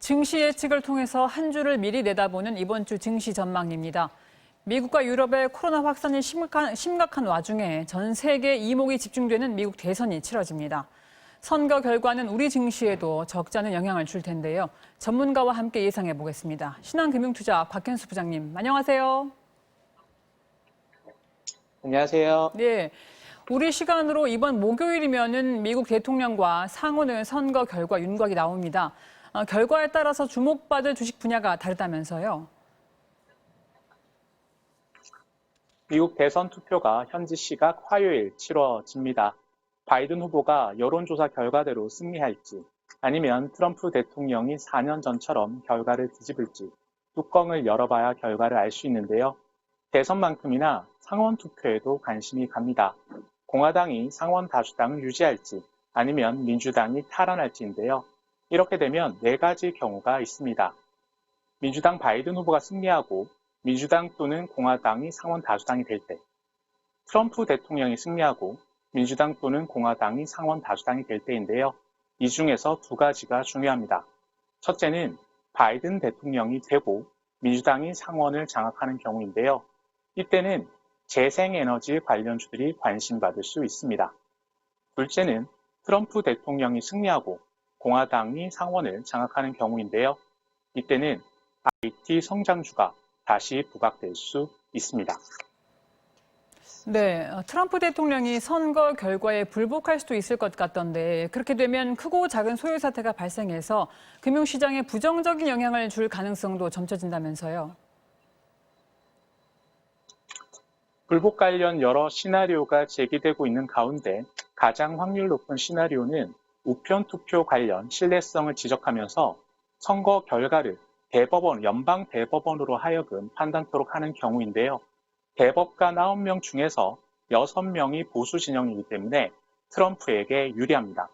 증시 예측을 통해서 한 주를 미리 내다보는 이번 주 증시 전망입니다. 미국과 유럽의 코로나 확산이 심각한 와중에 전 세계 이목이 집중되는 미국 대선이 치러집니다. 선거 결과는 우리 증시에도 적지 않은 영향을 줄 텐데요. 전문가와 함께 예상해 보겠습니다. 신한금융투자 박현수 부장님, 안녕하세요. 안녕하세요. 네, 우리 시간으로 이번 목요일이면은 미국 대통령과 상원의 선거 결과 윤곽이 나옵니다. 결과에 따라서 주목받을 주식 분야가 다르다면서요. 미국 대선 투표가 현지 시각 화요일 치러집니다. 바이든 후보가 여론조사 결과대로 승리할지 아니면 트럼프 대통령이 4년 전처럼 결과를 뒤집을지 뚜껑을 열어봐야 결과를 알 수 있는데요. 대선만큼이나 상원 투표에도 관심이 갑니다. 공화당이 상원 다수당을 유지할지 아니면 민주당이 탈환할지인데요. 이렇게 되면 네 가지 경우가 있습니다. 민주당 바이든 후보가 승리하고 민주당 또는 공화당이 상원 다수당이 될 때, 트럼프 대통령이 승리하고 민주당 또는 공화당이 상원 다수당이 될 때인데요. 이 중에서 두 가지가 중요합니다. 첫째는 바이든 대통령이 되고 민주당이 상원을 장악하는 경우인데요. 이때는 재생에너지 관련주들이 관심받을 수 있습니다. 둘째는 트럼프 대통령이 승리하고 공화당이 상원을 장악하는 경우인데요. 이때는 IT 성장주가 다시 부각될 수 있습니다. 네, 트럼프 대통령이 선거 결과에 불복할 수도 있을 것 같던데 그렇게 되면 크고 작은 소요 사태가 발생해서 금융시장에 부정적인 영향을 줄 가능성도 점쳐진다면서요. 불복 관련 여러 시나리오가 제기되고 있는 가운데 가장 확률 높은 시나리오는 우편 투표 관련 신뢰성을 지적하면서 선거 결과를 연방 대법원으로 하여금 판단토록 하는 경우인데요. 대법관 9명 중에서 6명이 보수 진영이기 때문에 트럼프에게 유리합니다.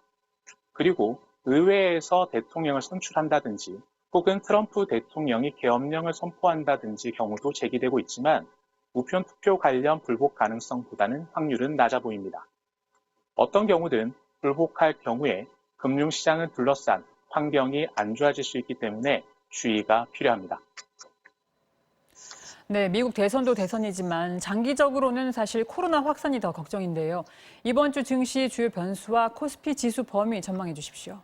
그리고 의회에서 대통령을 선출한다든지 혹은 트럼프 대통령이 계엄령을 선포한다든지 경우도 제기되고 있지만 우편 투표 관련 불복 가능성보다는 확률은 낮아 보입니다. 어떤 경우든 불복할 경우에 금융시장을 둘러싼 환경이 안 좋아질 수 있기 때문에 주의가 필요합니다. 네, 미국 대선도 대선이지만 장기적으로는 사실 코로나 확산이 더 걱정인데요. 이번 주 증시 주요 변수와 코스피 지수 범위 전망해 주십시오.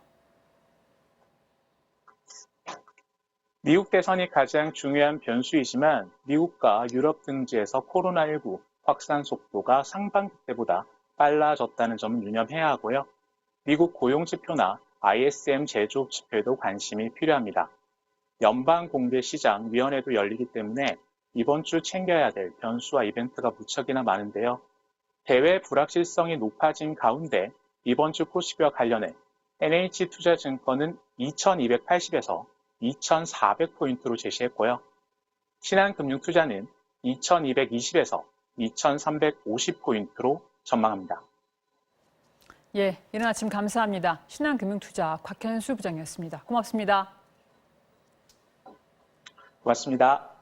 미국 대선이 가장 중요한 변수이지만 미국과 유럽 등지에서 코로나19 확산 속도가 상반기 때보다 빨라졌다는 점을 유념해야 하고요. 미국 고용지표나 ISM 제조업 지표에도 관심이 필요합니다. 연방공개시장위원회도 열리기 때문에 이번 주 챙겨야 될 변수와 이벤트가 무척이나 많은데요. 대외 불확실성이 높아진 가운데 이번 주 코스피와 관련해 NH투자증권은 2280에서 2400포인트로 제시했고요. 신한금융투자는 2220에서 2350포인트로 전망합니다. 예, 이른 아침 감사합니다. 신한금융투자 곽현수 부장이었습니다. 고맙습니다. 고맙습니다.